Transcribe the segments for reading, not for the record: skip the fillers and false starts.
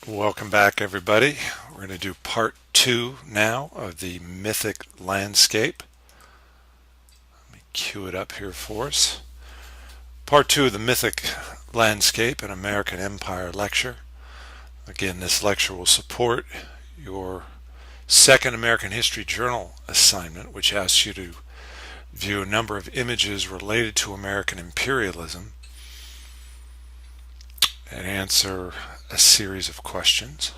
Welcome back, everybody. We're going to do part two now of the mythic landscape. Let me cue it up here for us. Part two of the mythic landscape, an American Empire lecture. Again, this lecture will support your second American History Journal assignment, which asks you to view a number of images related to American imperialism and answer a series of questions.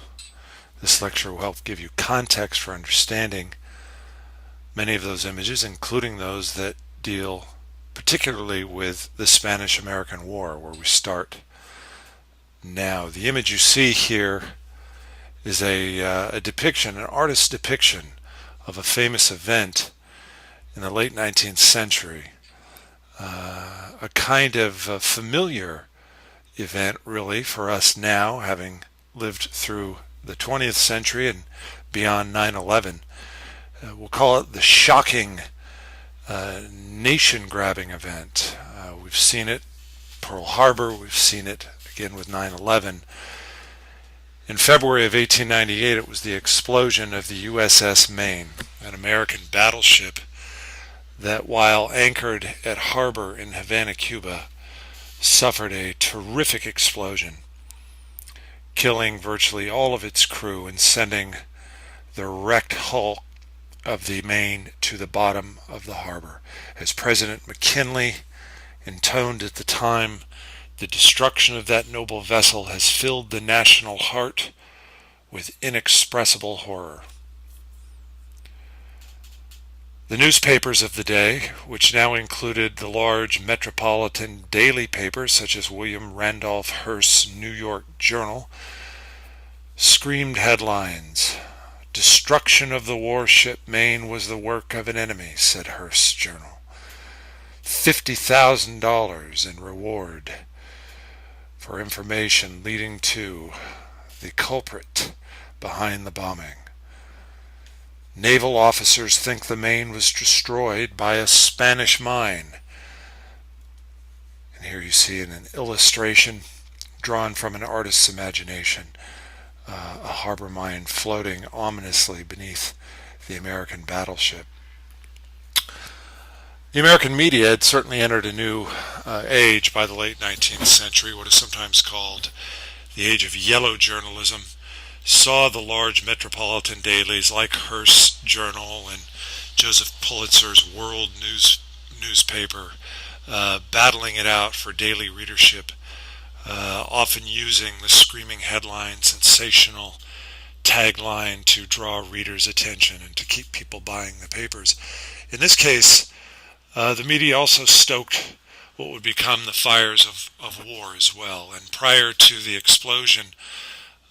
This lecture will help give you context for understanding many of those images, including those that deal particularly with the Spanish-American War, where we start now. The image you see here is a depiction, an artist's depiction of a famous event in the late 19th century, a kind of familiar event really for us now, having lived through the 20th century and beyond 9/11. We'll call it the shocking nation-grabbing event. We've seen it Pearl Harbor, we've seen it again with 9/11. In February of 1898, it was the explosion of the USS Maine, an American battleship that, while anchored at harbor in Havana, Cuba, suffered a terrific explosion, killing virtually all of its crew and sending the wrecked hull of the Maine to the bottom of the harbor. As President McKinley intoned at the time, the destruction of that noble vessel has filled the national heart with inexpressible horror. The newspapers of the day, which now included the large metropolitan daily papers such as William Randolph Hearst's New York Journal, screamed headlines. "Destruction of the warship Maine was the work of an enemy," said Hearst's journal. $50,000 in reward for information leading to the culprit behind the bombing. Naval officers think the Maine was destroyed by a Spanish mine. And here you see an illustration drawn from an artist's imagination, a harbor mine floating ominously beneath the American battleship. The American media had certainly entered a new age by the late 19th century, what is sometimes called the age of yellow journalism. Saw the large metropolitan dailies like Hearst's Journal and Joseph Pulitzer's World newspaper battling it out for daily readership, often using the screaming headline, sensational tagline to draw readers' attention and to keep people buying the papers. In this case, the media also stoked what would become the fires of war as well. And prior to the explosion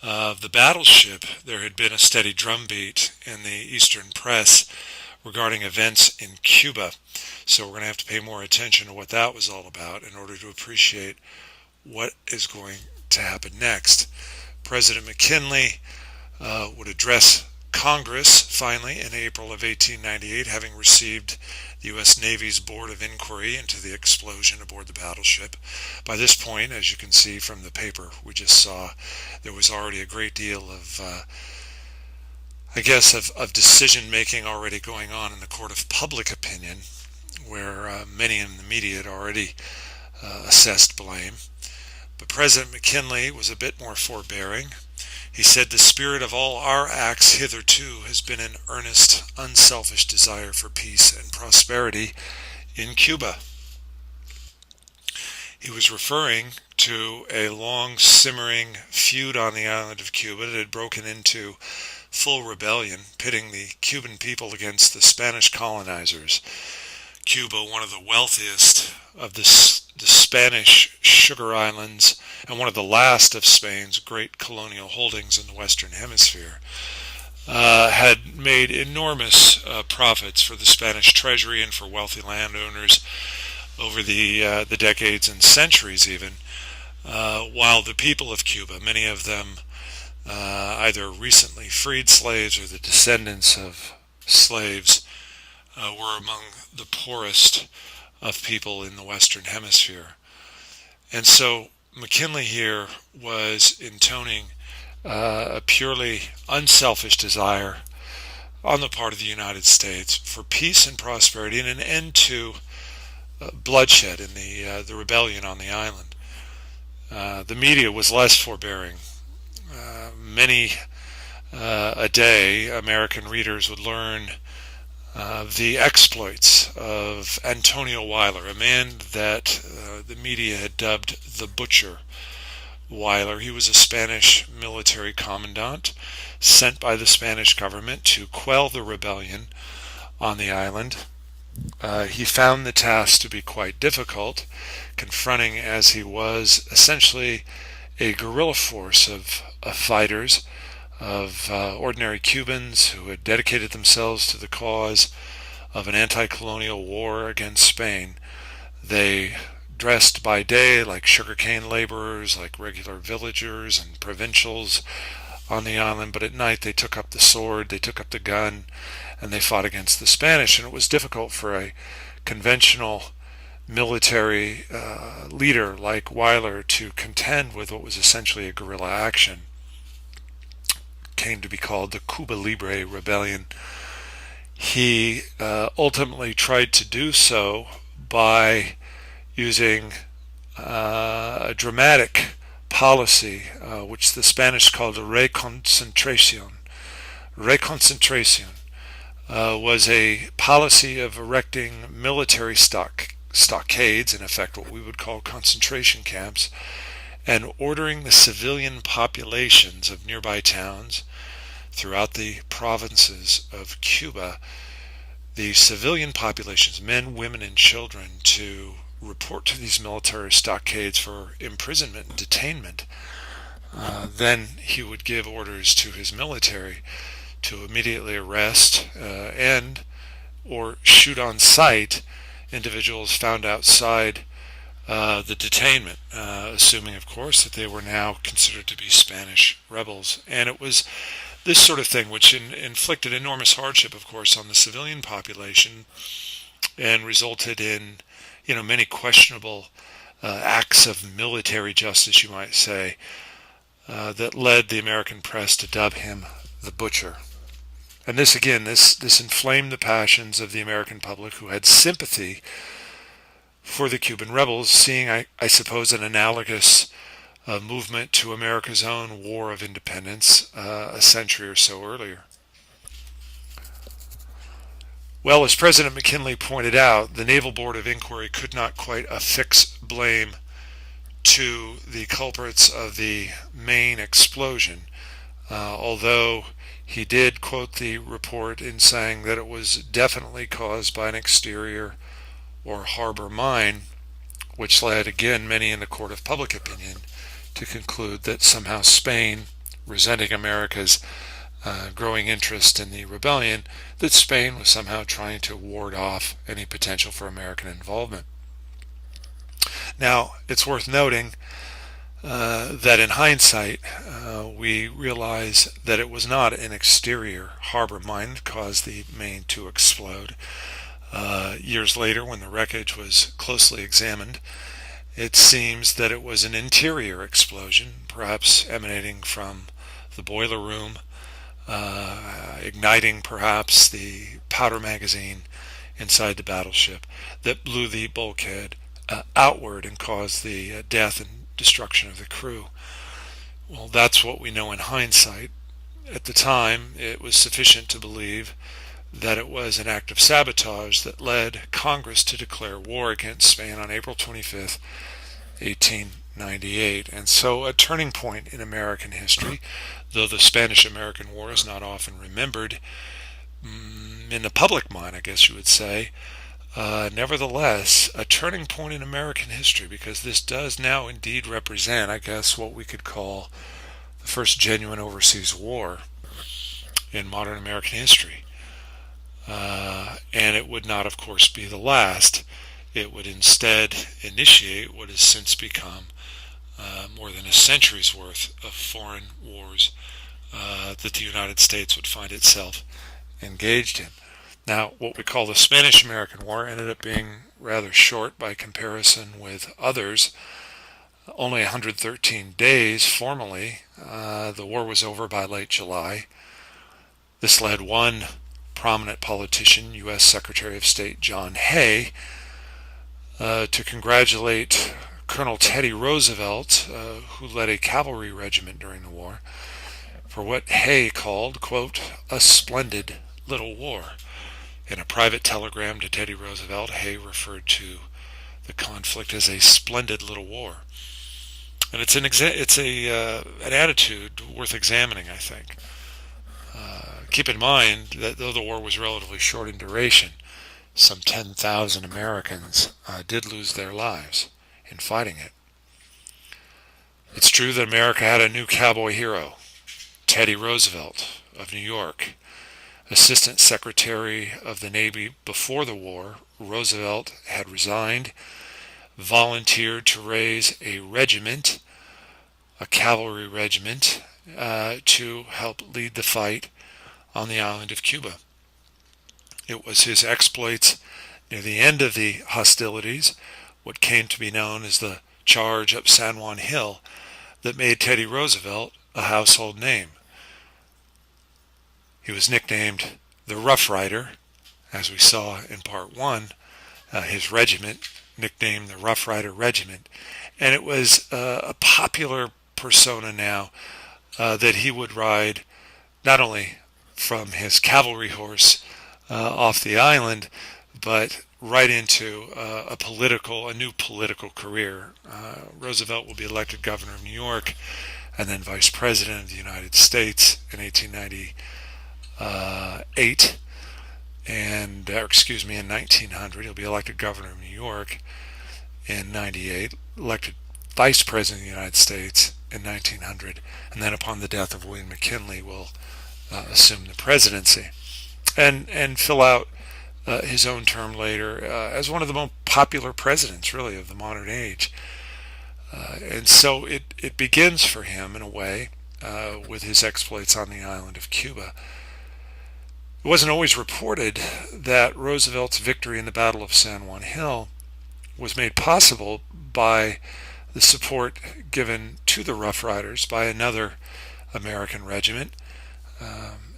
of the battleship, there had been a steady drumbeat in the Eastern press regarding events in Cuba. So we're going to have to pay more attention to what that was all about in order to appreciate what is going to happen next. President McKinley would address Congress finally in April of 1898, having received the U.S. Navy's Board of Inquiry into the explosion aboard the battleship. By this point, as you can see from the paper we just saw, there was already a great deal of decision-making already going on in the court of public opinion, where many in the media had already assessed blame. But President McKinley was a bit more forbearing. He said, "The spirit of all our acts hitherto has been an earnest, unselfish desire for peace and prosperity in Cuba." He was referring to a long simmering feud on the island of Cuba that had broken into full rebellion, pitting the Cuban people against the Spanish colonizers. Cuba, one of the wealthiest of the Spanish sugar islands and one of the last of Spain's great colonial holdings in the Western Hemisphere, had made enormous profits for the Spanish treasury and for wealthy landowners over the decades and centuries even, while the people of Cuba, many of them either recently freed slaves or the descendants of slaves, were among the poorest of people in the Western Hemisphere. And so McKinley here was intoning a purely unselfish desire on the part of the United States for peace and prosperity and an end to bloodshed in the rebellion on the island. The media was less forbearing. Many a day, American readers would learn the exploits of Antonio Weyler, a man that the media had dubbed the Butcher. Weyler, he was a Spanish military commandant sent by the Spanish government to quell the rebellion on the island. He found the task to be quite difficult, confronting as he was essentially a guerrilla force of fighters, of ordinary Cubans who had dedicated themselves to the cause of an anti-colonial war against Spain. They dressed by day like sugarcane laborers, like regular villagers and provincials on the island, but at night they took up the sword, they took up the gun, and they fought against the Spanish. And it was difficult for a conventional military leader like Weyler to contend with what was essentially a guerrilla action. Came to be called the Cuba Libre Rebellion. He ultimately tried to do so by using a dramatic policy, which the Spanish called a reconcentration. Reconcentration was a policy of erecting military stockades, in effect what we would call concentration camps, and ordering the civilian populations of nearby towns throughout the provinces of Cuba, the civilian populations, men, women, and children, to report to these military stockades for imprisonment and detainment. Then he would give orders to his military to immediately arrest and or shoot on sight individuals found outside the detainment, assuming, of course, that they were now considered to be Spanish rebels. And it was this sort of thing which inflicted enormous hardship, of course, on the civilian population and resulted in, many questionable acts of military justice, you might say, that led the American press to dub him the Butcher. And this, again, this inflamed the passions of the American public, who had sympathy for the Cuban rebels, seeing, I suppose, an analogous movement to America's own War of Independence a century or so earlier. Well, as President McKinley pointed out, the Naval Board of Inquiry could not quite affix blame to the culprits of the Maine explosion, although he did quote the report in saying that it was definitely caused by an exterior or harbor mine, which led, again, many in the court of public opinion to conclude that somehow Spain, resenting America's growing interest in the rebellion, that Spain was somehow trying to ward off any potential for American involvement. Now, it's worth noting that in hindsight, we realize that it was not an exterior harbor mine that caused the Maine to explode. Years later, when the wreckage was closely examined, it seems that it was an interior explosion, perhaps emanating from the boiler room, igniting perhaps the powder magazine inside the battleship, that blew the bulkhead outward and caused the death and destruction of the crew. Well, that's what we know in hindsight. At the time, it was sufficient to believe that it was an act of sabotage that led Congress to declare war against Spain on April 25th, 1898. And so a turning point in American history, though the Spanish-American War is not often remembered in the public mind, I guess you would say, nevertheless, a turning point in American history, because this does now indeed represent, I guess, what we could call the first genuine overseas war in modern American history. And it would not, of course, be the last. It would instead initiate what has since become more than a century's worth of foreign wars that the United States would find itself engaged in. Now, what we call the Spanish-American War ended up being rather short by comparison with others. Only 113 days formally. The war was over by late July. This led one prominent politician, U.S. Secretary of State John Hay, to congratulate Colonel Teddy Roosevelt, who led a cavalry regiment during the war, for what Hay called, quote, a splendid little war. In a private telegram to Teddy Roosevelt, Hay referred to the conflict as a splendid little war. And it's an attitude worth examining, I think. Keep in mind that though the war was relatively short in duration, some 10,000 Americans did lose their lives in fighting it. It's true that America had a new cowboy hero, Teddy Roosevelt of New York. Assistant Secretary of the Navy before the war, Roosevelt had resigned, volunteered to raise a regiment, a cavalry regiment, to help lead the fight on the island of Cuba. It was his exploits near the end of the hostilities, what came to be known as the Charge up San Juan Hill, that made Teddy Roosevelt a household name. He was nicknamed the Rough Rider, as we saw in part one, his regiment nicknamed the Rough Rider Regiment, and it was a popular persona now that he would ride not only from his cavalry horse off the island, but right into a new political career. Roosevelt will be elected governor of New York and then vice president of the United States in 1898, in 1900. He'll be elected governor of New York in 98, elected vice president of the United States in 1900, and then upon the death of William McKinley will assume the presidency and fill out his own term later as one of the most popular presidents, really, of the modern age. And so it begins for him, in a way, with his exploits on the island of Cuba. It wasn't always reported that Roosevelt's victory in the Battle of San Juan Hill was made possible by the support given to the Rough Riders by another American regiment.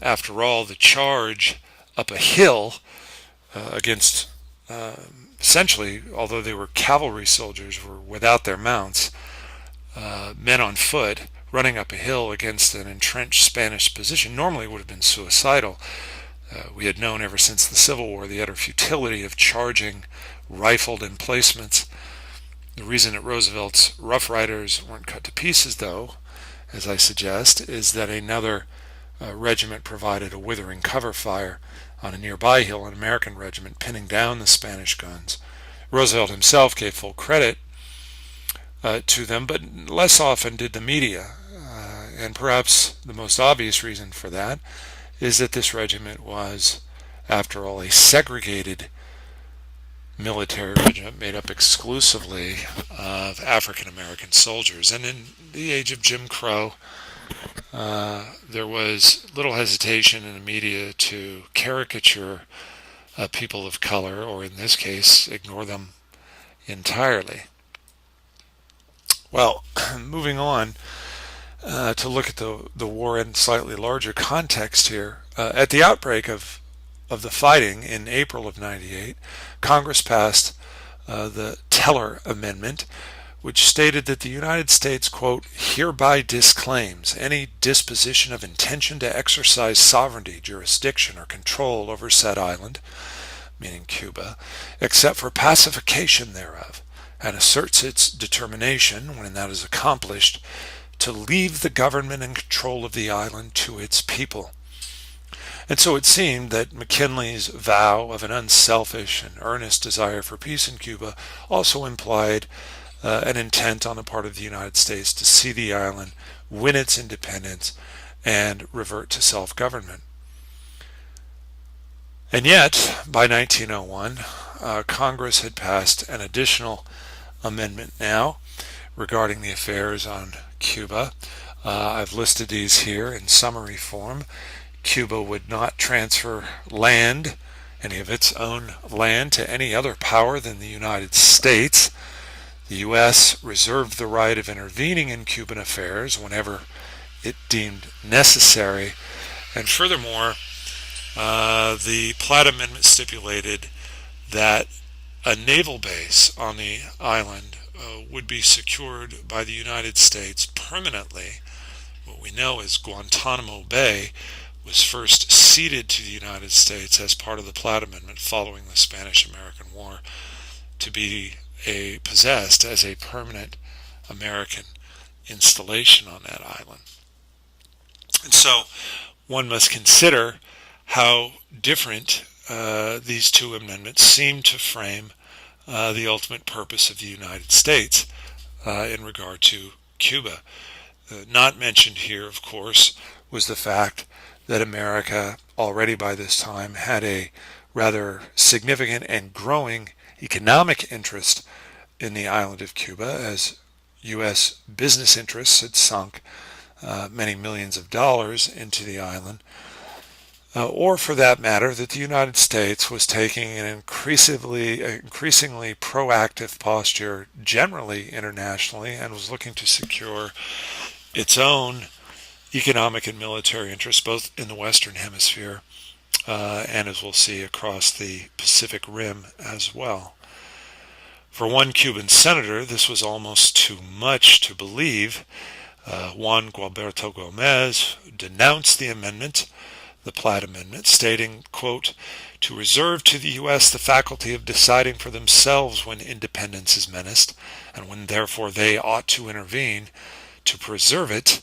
After all, the charge up a hill against essentially, although they were cavalry soldiers, were without their mounts, men on foot running up a hill against an entrenched Spanish position normally would have been suicidal. We had known ever since the Civil War the utter futility of charging rifled emplacements. The reason that Roosevelt's Rough Riders weren't cut to pieces, though, as I suggest, is that another regiment provided a withering cover fire on a nearby hill, an American regiment, pinning down the Spanish guns. Roosevelt himself gave full credit to them, but less often did the media. And perhaps the most obvious reason for that is that this regiment was, after all, a segregated military regiment made up exclusively of African American soldiers. And in the age of Jim Crow, there was little hesitation in the media to caricature people of color, or in this case, ignore them entirely. Well, moving on to look at the war in slightly larger context here. At the outbreak of the fighting in April of '98, Congress passed the Teller Amendment, which stated that the United States, quote, hereby disclaims any disposition of intention to exercise sovereignty, jurisdiction, or control over said island, meaning Cuba, except for pacification thereof, and asserts its determination, when that is accomplished, to leave the government and control of the island to its people. And so it seemed that McKinley's vow of an unselfish and earnest desire for peace in Cuba also implied an intent on the part of the United States to see the island win its independence and revert to self-government. And yet, by 1901, Congress had passed an additional amendment now regarding the affairs on Cuba. I've listed these here in summary form. Cuba would not transfer land, any of its own land, to any other power than the United States. The U.S. reserved the right of intervening in Cuban affairs whenever it deemed necessary. And furthermore, the Platt Amendment stipulated that a naval base on the island would be secured by the United States permanently. What we know as Guantanamo Bay was first ceded to the United States as part of the Platt Amendment following the Spanish-American War to be possessed as a permanent American installation on that island. And so one must consider how different these two amendments seem to frame the ultimate purpose of the United States in regard to Cuba. Not mentioned here, of course, was the fact that America already by this time had a rather significant and growing economic interest in the island of Cuba, as U.S. business interests had sunk many millions of dollars into the island, or for that matter, that the United States was taking an increasingly proactive posture generally internationally and was looking to secure its own economic and military interests, both in the Western Hemisphere and, as we'll see, across the Pacific Rim as well. For one Cuban senator, this was almost too much to believe. Juan Gualberto Gomez denounced the amendment, the Platt Amendment, stating, quote, "To reserve to the U.S. the faculty of deciding for themselves when independence is menaced, and when therefore they ought to intervene to preserve it,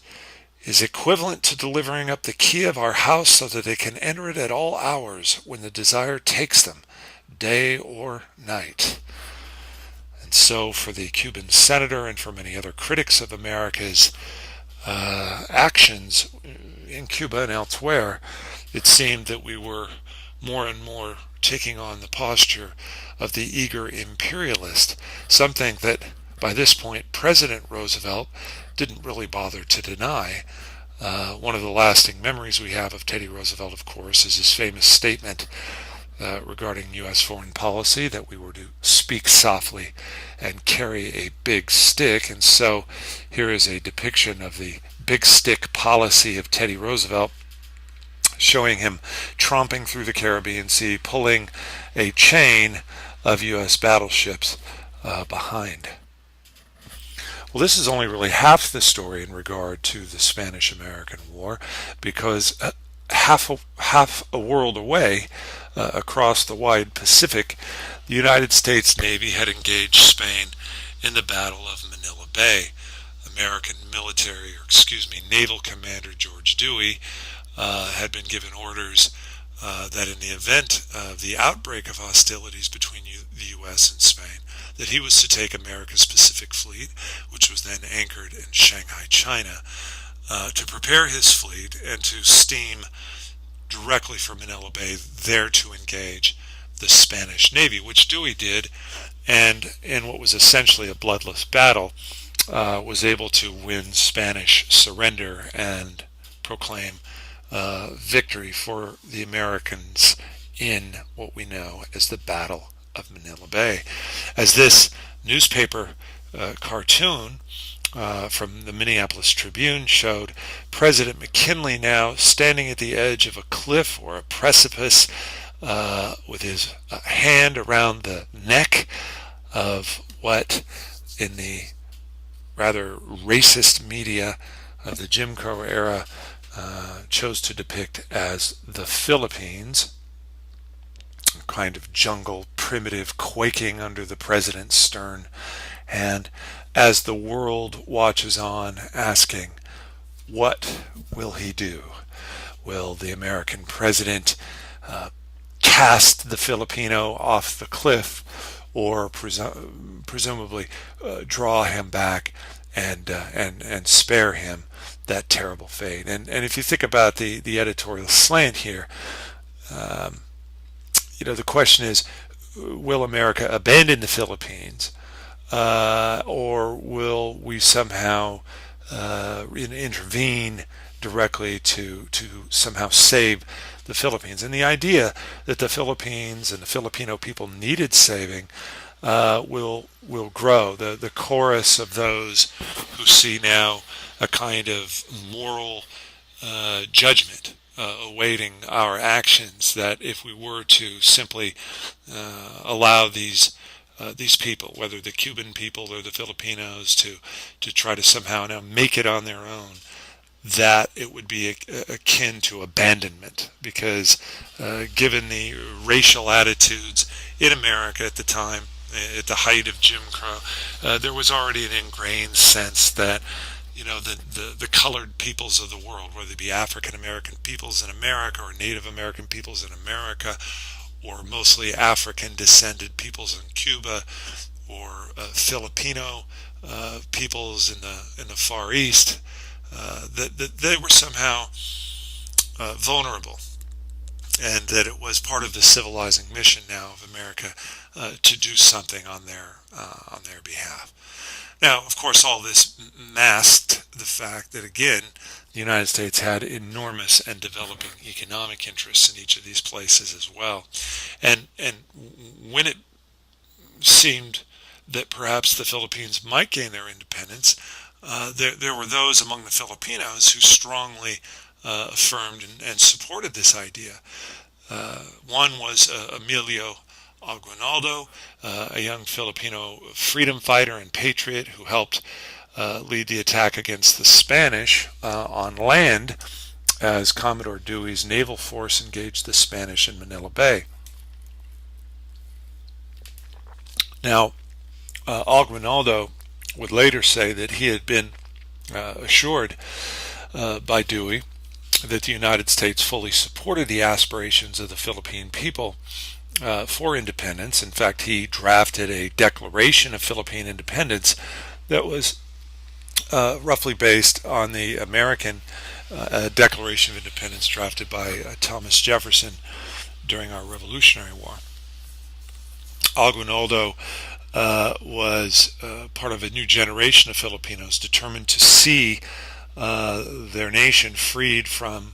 is equivalent to delivering up the key of our house so that they can enter it at all hours when the desire takes them, day or night." And so for the Cuban senator and for many other critics of America's actions in Cuba and elsewhere, it seemed that we were more and more taking on the posture of the eager imperialist, something that by this point President Roosevelt didn't really bother to deny. One of the lasting memories we have of Teddy Roosevelt, of course, is his famous statement regarding U.S. foreign policy, that we were to speak softly and carry a big stick. And so here is a depiction of the big stick policy of Teddy Roosevelt, showing him tromping through the Caribbean Sea, pulling a chain of U.S. battleships behind. Well, this is only really half the story in regard to the Spanish-American War, because half a world away, across the wide Pacific, the United States Navy had engaged Spain in the Battle of Manila Bay. American Naval Commander George Dewey had been given orders that in the event of the outbreak of hostilities between the U.S. and Spain, that he was to take America's Pacific Fleet, which was then anchored in Shanghai, China, to prepare his fleet and to steam directly from Manila Bay, there to engage the Spanish Navy, which Dewey did, and in what was essentially a bloodless battle, was able to win Spanish surrender and proclaim victory for the Americans in what we know as the Battle of Manila Bay. As this newspaper cartoon from the Minneapolis Tribune showed, President McKinley now standing at the edge of a cliff or a precipice with his hand around the neck of what in the rather racist media of the Jim Crow era chose to depict as the Philippines, a kind of jungle, primitive, quaking under the president's stern hand, as the world watches on, asking, what will he do? Will the American president cast the Filipino off the cliff, or presumably draw him back and spare him that terrible fate? And if you think about the editorial slant here, the question is, will America abandon the Philippines, or will we somehow intervene directly to somehow save the Philippines? And the idea that the Philippines and the Filipino people needed saving will grow. The chorus of those who see now a kind of moral judgment awaiting our actions, that if we were to simply allow these people, whether the Cuban people or the Filipinos, to try to somehow now make it on their own, that it would be akin to abandonment, because given the racial attitudes in America at the time, at the height of Jim Crow, there was already an ingrained sense that the colored peoples of the world, whether it be African American peoples in America or Native American peoples in America, or mostly African descended peoples in Cuba, or Filipino peoples in the Far East, that they were somehow vulnerable, and that it was part of the civilizing mission now of America to do something on their behalf. Now, of course, all this masked the fact that, again, the United States had enormous and developing economic interests in each of these places as well. And when it seemed that perhaps the Philippines might gain their independence, there were those among the Filipinos who strongly affirmed and supported this idea. One was Emilio Aguinaldo, a young Filipino freedom fighter and patriot who helped lead the attack against the Spanish on land as Commodore Dewey's naval force engaged the Spanish in Manila Bay. Now, Aguinaldo would later say that he had been assured by Dewey that the United States fully supported the aspirations of the Philippine people for independence. In fact, he drafted a Declaration of Philippine Independence that was roughly based on the American Declaration of Independence drafted by Thomas Jefferson during our Revolutionary War. Aguinaldo was part of a new generation of Filipinos determined to see their nation freed from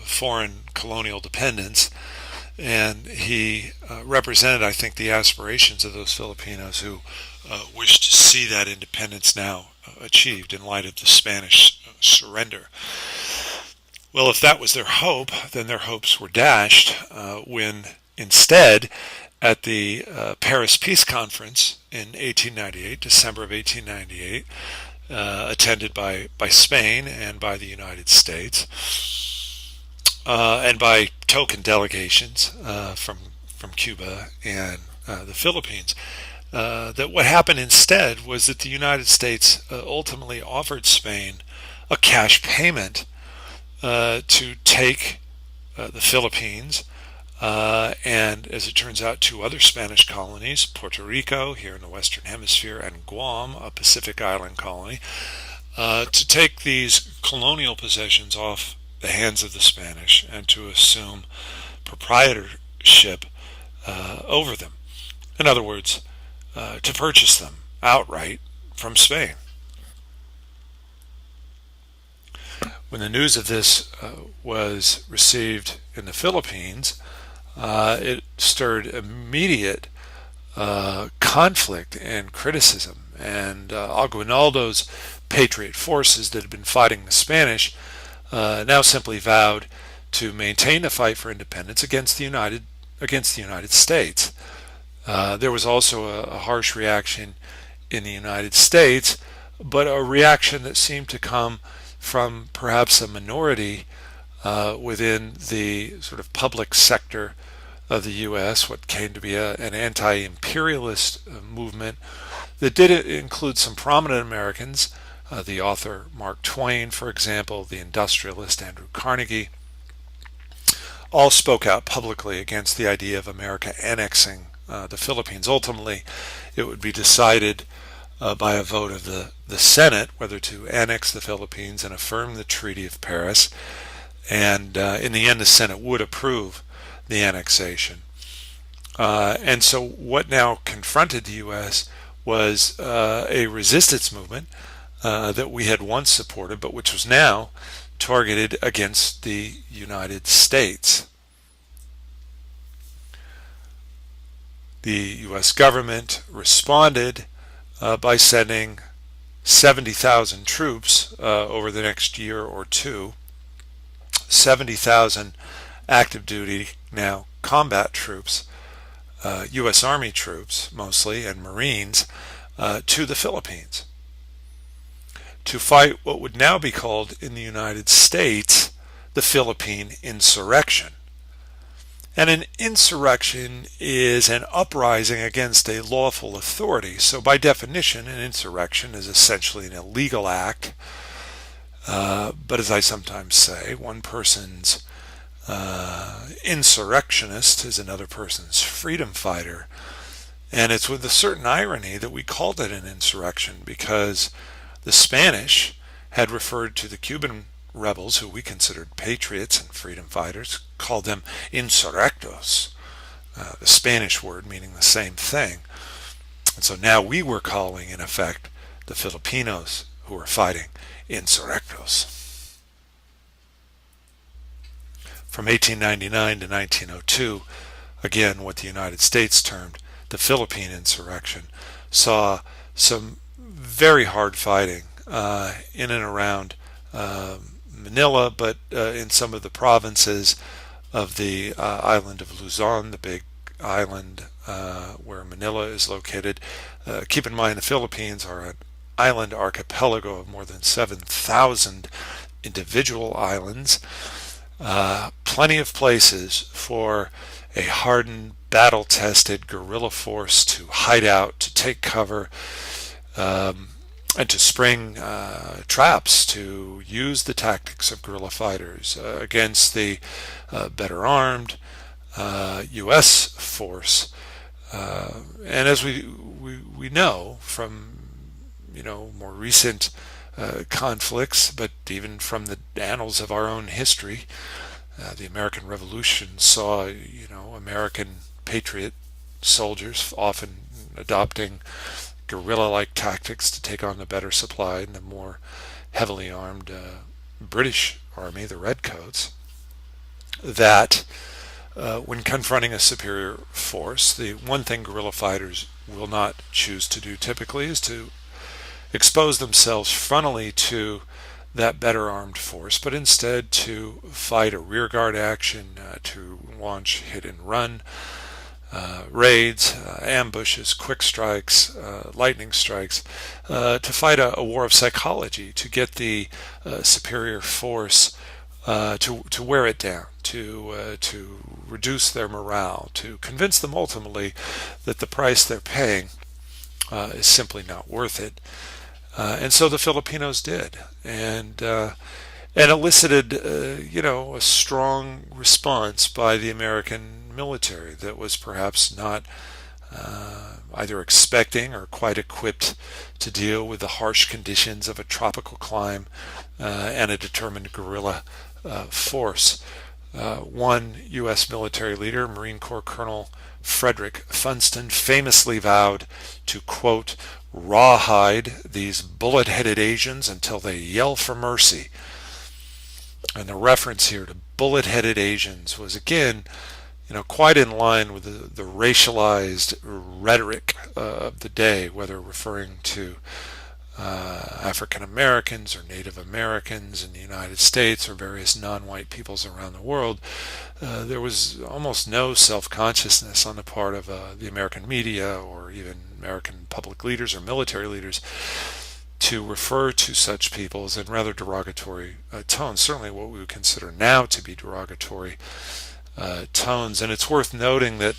foreign colonial dependence, and he represented, I think, the aspirations of those Filipinos who wished to see that independence now achieved in light of the Spanish surrender. Well, if that was their hope, then their hopes were dashed when instead, at the Paris Peace Conference in 1898, December of 1898, attended by Spain and by the United States, and by token delegations from Cuba and the Philippines, that what happened instead was that the United States ultimately offered Spain a cash payment to take the Philippines and, as it turns out, two other Spanish colonies, Puerto Rico here in the Western Hemisphere and Guam, a Pacific island colony, to take these colonial possessions off the hands of the Spanish and to assume proprietorship over them. In other words, to purchase them outright from Spain. When the news of this was received in the Philippines, it stirred immediate conflict and criticism, and Aguinaldo's patriot forces that had been fighting the Spanish now simply vowed to maintain the fight for independence against the United States. There was also a harsh reaction in the United States, but a reaction that seemed to come from perhaps a minority within the sort of public sector of the U.S., what came to be an anti-imperialist movement that did include some prominent Americans, the author Mark Twain, for example, the industrialist Andrew Carnegie, all spoke out publicly against the idea of America annexing the Philippines. Ultimately, it would be decided by a vote of the Senate whether to annex the Philippines and affirm the Treaty of Paris, and in the end the Senate would approve the annexation. And so what now confronted the U.S. was a resistance movement that we had once supported, but which was now targeted against the United States. The U.S. government responded by sending 70,000 troops over the next year or two, 70,000 active duty, now combat troops, U.S. Army troops mostly, and Marines, to the Philippines to fight what would now be called in the United States the Philippine insurrection. And an insurrection is an uprising against a lawful authority. So by definition, an insurrection is essentially an illegal act. But as I sometimes say, one person's insurrectionist is another person's freedom fighter. And it's with a certain irony that we called it an insurrection, because the Spanish had referred to the Cuban rebels, who we considered patriots and freedom fighters, called them insurrectos, the Spanish word meaning the same thing. And so now we were calling, in effect, the Filipinos who were fighting insurrectos. From 1899 to 1902, again, what the United States termed the Philippine insurrection, saw some very hard fighting in and around Manila, but in some of the provinces of the island of Luzon, the big island where Manila is located. Keep in mind, the Philippines are an island archipelago of more than 7,000 individual islands. Plenty of places for a hardened, battle-tested guerrilla force to hide out, to take cover, and to spring traps, to use the tactics of guerrilla fighters against the better armed U.S. force. And as we know from more recent conflicts, but even from the annals of our own history, the American Revolution saw American patriot soldiers often adopting guerrilla-like tactics to take on the better supply and the more heavily armed British Army, the Redcoats, that when confronting a superior force, the one thing guerrilla fighters will not choose to do typically is to expose themselves frontally to that better armed force, but instead to fight a rearguard action, to launch hit and run raids, ambushes, quick strikes, lightning strikes, to fight a war of psychology, to get the superior force to wear it down, to reduce their morale, to convince them ultimately that the price they're paying is simply not worth it. And so the Filipinos did, and elicited, a strong response by the American military that was perhaps not either expecting or quite equipped to deal with the harsh conditions of a tropical climate and a determined guerrilla force. One U.S. military leader, Marine Corps Colonel Frederick Funston, famously vowed to, quote, rawhide these bullet-headed Asians until they yell for mercy. And the reference here to bullet-headed Asians was, again, quite in line with the racialized rhetoric of the day, whether referring to African Americans or Native Americans in the United States or various non-white peoples around the world. There was almost no self-consciousness on the part of the American media or even American public leaders or military leaders to refer to such peoples in rather derogatory tones, certainly what we would consider now to be derogatory tones. And it's worth noting that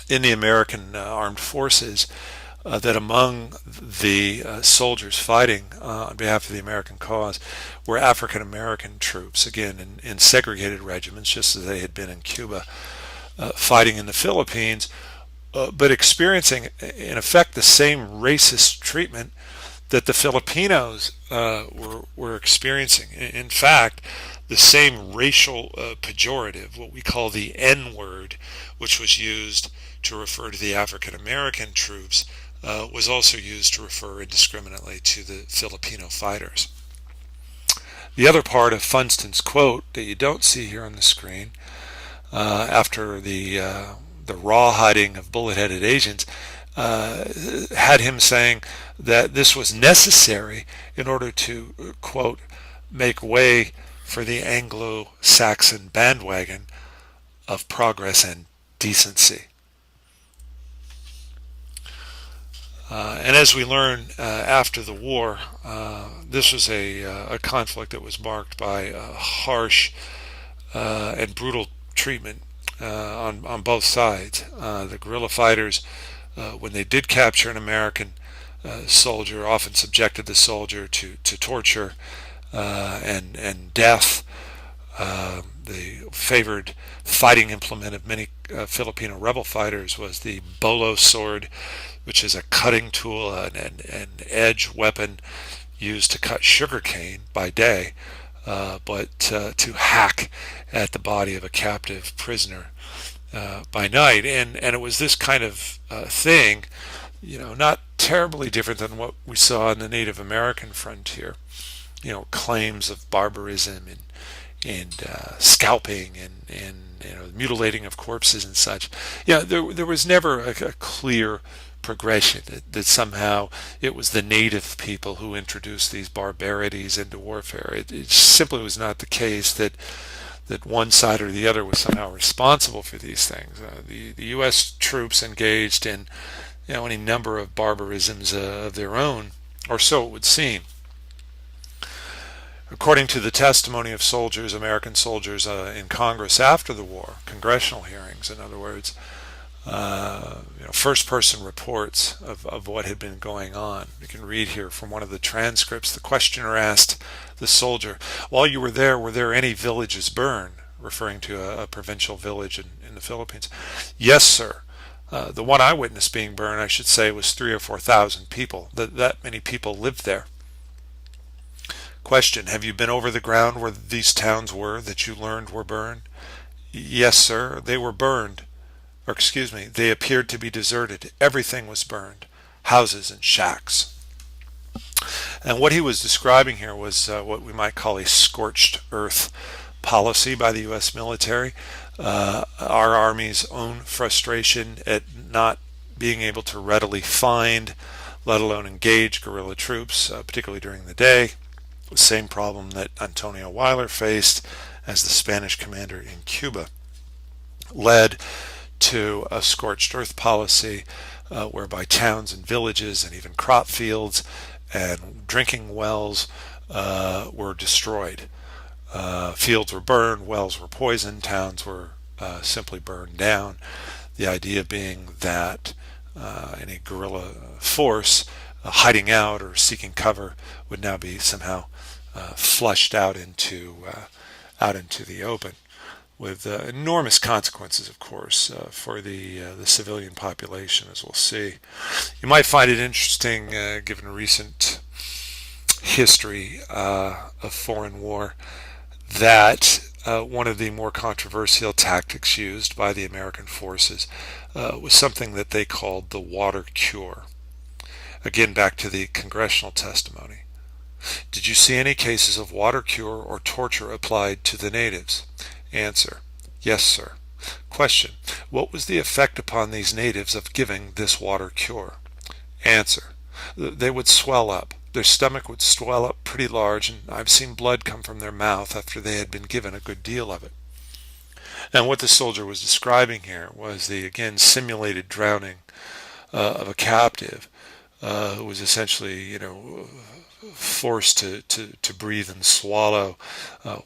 in the American armed forces, that among the soldiers fighting on behalf of the American cause were African American troops, again in segregated regiments, just as they had been in Cuba, fighting in the Philippines, but experiencing in effect the same racist treatment that the Filipinos were experiencing. In fact, the same racial pejorative, what we call the N-word, which was used to refer to the African American troops, was also used to refer indiscriminately to the Filipino fighters. The other part of Funston's quote that you don't see here on the screen, after the the rawhiding of bullet-headed agents, had him saying that this was necessary in order to, quote, make way for the Anglo-Saxon bandwagon of progress and decency. And as we learn after the war, this was a conflict that was marked by harsh and brutal treatment on both sides. The guerrilla fighters, when they did capture an American soldier, often subjected the soldier to torture and death. The favored fighting implement of many Filipino rebel fighters was the bolo sword, which is a cutting tool, an edge weapon used to cut sugarcane by day, but to hack at the body of a captive prisoner by night. And it was this kind of thing, not terribly different than what we saw in the Native American frontier. Claims of barbarism and scalping and mutilating of corpses and such. There was never a clear progression that somehow it was the native people who introduced these barbarities into warfare. It simply was not the case that one side or the other was somehow responsible for these things. The U.S. troops engaged in any number of barbarisms of their own, or so it would seem. According to the testimony of soldiers, American soldiers in Congress after the war, congressional hearings, in other words, first-person reports of what had been going on. You can read here from one of the transcripts. The questioner asked the soldier, "While you were there any villages burned?" Referring to a provincial village in the Philippines. "Yes, sir. The one I witnessed being burned, I should say, was 3,000 or 4,000 people. That many people lived there." Question: Have you been over the ground where these towns were that you learned were burned? "Yes, sir. They were burned. Or excuse me, they appeared to be deserted. Everything was burned, houses and shacks." And what he was describing here was what we might call a scorched earth policy by the U.S. military. Our Army's own frustration at not being able to readily find, let alone engage, guerrilla troops, particularly during the day. The same problem that Antonio Weyler faced as the Spanish commander in Cuba, led to a scorched earth policy whereby towns and villages and even crop fields and drinking wells were destroyed. Fields were burned, wells were poisoned, towns were simply burned down. The idea being that any guerrilla force hiding out or seeking cover would now be somehow flushed out into the open, with enormous consequences, of course, for the civilian population, as we'll see. You might find it interesting, given recent history of foreign war, that one of the more controversial tactics used by the American forces was something that they called the water cure. Again, back to the congressional testimony. Did you see any cases of water cure or torture applied to the natives? Answer: Yes, sir. Question: What was the effect upon these natives of giving this water cure? Answer: They would swell up. Their stomach would swell up pretty large, and I've seen blood come from their mouth after they had been given a good deal of it. And what the soldier was describing here was the, again, simulated drowning of a captive who was essentially, forced to breathe and swallow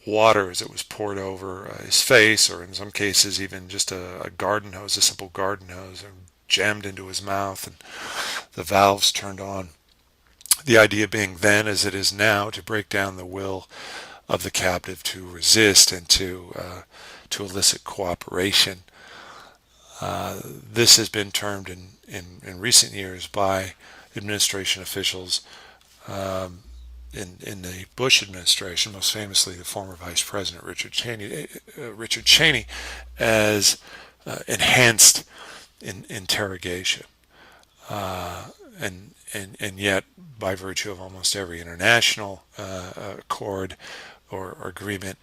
water as it was poured over his face, or in some cases even just a garden hose, a simple garden hose, and jammed into his mouth and the valves turned on. The idea being then, as it is now, to break down the will of the captive to resist and to elicit cooperation. This has been termed in recent years by administration officials in the Bush administration, most famously the former Vice President Richard Cheney, as enhanced interrogation. And yet, by virtue of almost every international accord or agreement,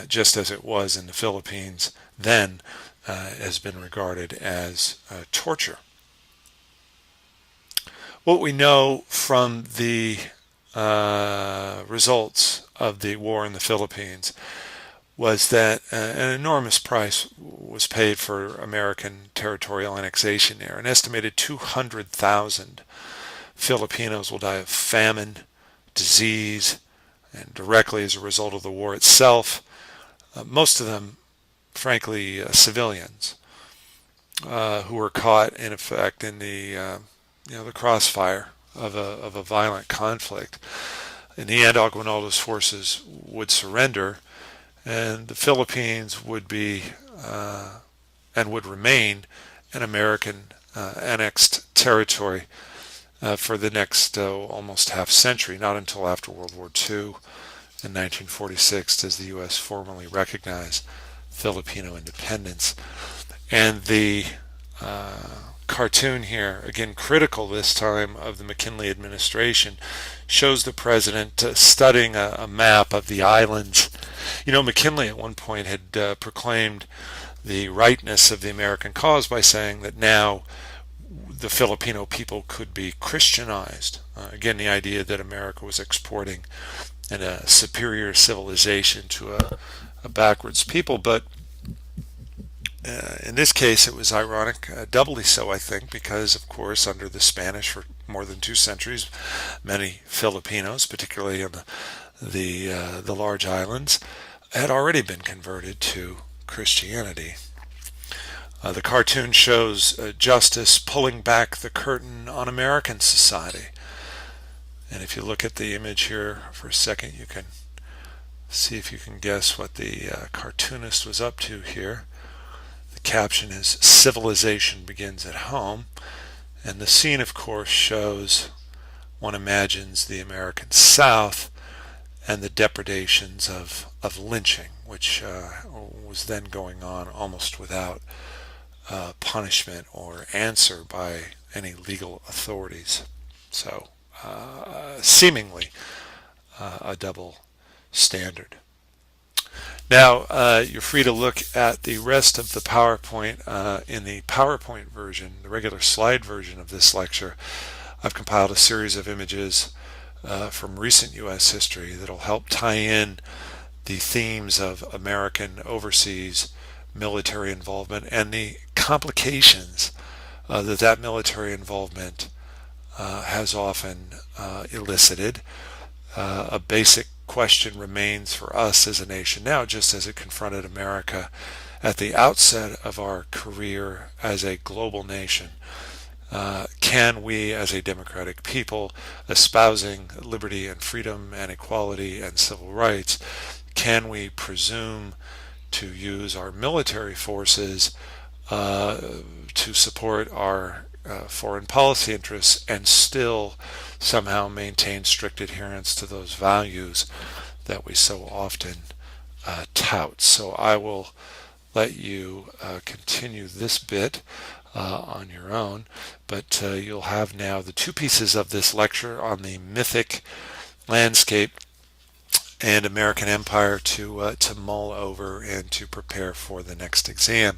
just as it was in the Philippines then, has been regarded as torture. What we know from the results of the war in the Philippines was that an enormous price was paid for American territorial annexation there. An estimated 200,000 Filipinos will die of famine, disease, and directly as a result of the war itself. Most of them, frankly, civilians who were caught, in effect, in the crossfire of a violent conflict. In the end, Aguinaldo's forces would surrender, and the Philippines would be and would remain an American annexed territory for the next almost half century. Not until after World War II in 1946 does the U.S. formally recognize Filipino independence. And the cartoon here, again critical this time of the McKinley administration, shows the president studying a map of the islands. McKinley at one point had proclaimed the rightness of the American cause by saying that now the Filipino people could be Christianized. Again, the idea that America was exporting a superior civilization to a backwards people. But in this case, it was ironic, doubly so, I think, because, of course, under the Spanish for more than 2 centuries, many Filipinos, particularly in the large islands, had already been converted to Christianity. The cartoon shows Justice pulling back the curtain on American society. And if you look at the image here for a second, you can see if you can guess what the cartoonist was up to here. The caption is "Civilization begins at home." And the scene, of course, shows, one imagines, the American South and the depredations of lynching, which was then going on almost without punishment or answer by any legal authorities. So, seemingly a double standard. Now, you're free to look at the rest of the PowerPoint in the PowerPoint version, the regular slide version of this lecture. I've compiled a series of images from recent U.S. history that'll help tie in the themes of American overseas military involvement and the complications that military involvement has often elicited. A basic question remains for us as a nation now, just as it confronted America at the outset of our career as a global nation. Can we, as a democratic people, espousing liberty and freedom and equality and civil rights, can we presume to use our military forces to support our foreign policy interests and still somehow maintain strict adherence to those values that we so often tout? So I will let you continue this bit on your own, but you'll have now the 2 pieces of this lecture on the mythic landscape and American empire to mull over and to prepare for the next exam.